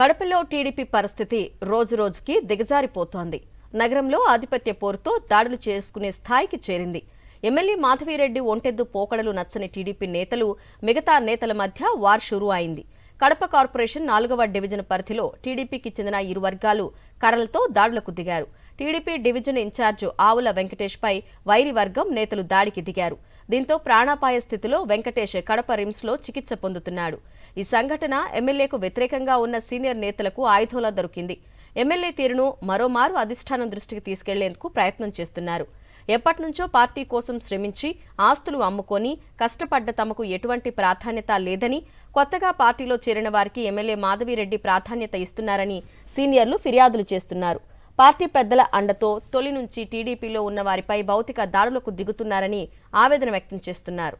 కడపలో టీడీపీ పరిస్థితి రోజురోజుకి దిగజారిపోతోంది. నగరంలో ఆధిపత్య పోరుతో దాడులు చేసుకునే స్థాయికి చేరింది. ఎమ్మెల్యే మాధవిరెడ్డి ఒంటెద్దు పోకడలు నచ్చని టీడీపీ నేతలు మిగతా నేతల మధ్య వార్ షురూ అయింది. కడప కార్పొరేషన్ 4వ డివిజన్ పరిధిలో టీడీపీకి చెందిన ఇరు వర్గాలు కర్రలతో దాడులకు దిగారు. టీడీపీ డివిజన్ ఇన్ఛార్జ్ ఆవుల వెంకటేష్పై వైరి వర్గం నేతలు దాడికి దిగారు. దీంతో ప్రాణాపాయ స్థితిలో వెంకటేష్ కడప రిమ్స్లో చికిత్స పొందుతున్నాడు. ఈ సంఘటన ఎమ్మెల్యేకు వ్యతిరేకంగా ఉన్న సీనియర్ నేతలకు ఆయుధంలా దొరికింది. ఎమ్మెల్యే తీరును మరోమారు అధిష్టానం దృష్టికి తీసుకెళ్లేందుకు ప్రయత్నం చేస్తున్నారు. ఎప్పటినుంచో పార్టీ కోసం శ్రమించి ఆస్తులు అమ్ముకొని కష్టపడ్డ తమకు ఎటువంటి ప్రాధాన్యత లేదని, కొత్తగా పార్టీలో చేరిన వారికి ఎమ్మెల్యే మాధవిరెడ్డి ప్రాధాన్యత ఇస్తున్నారని సీనియర్లు ఫిర్యాదులు చేస్తున్నారు. పార్టీ పెద్దల అండతో తొలి నుంచి టీడీపీలో ఉన్న వారిపై భౌతిక దాడులకు దిగుతున్నారని ఆవేదన వ్యక్తం చేస్తున్నారు.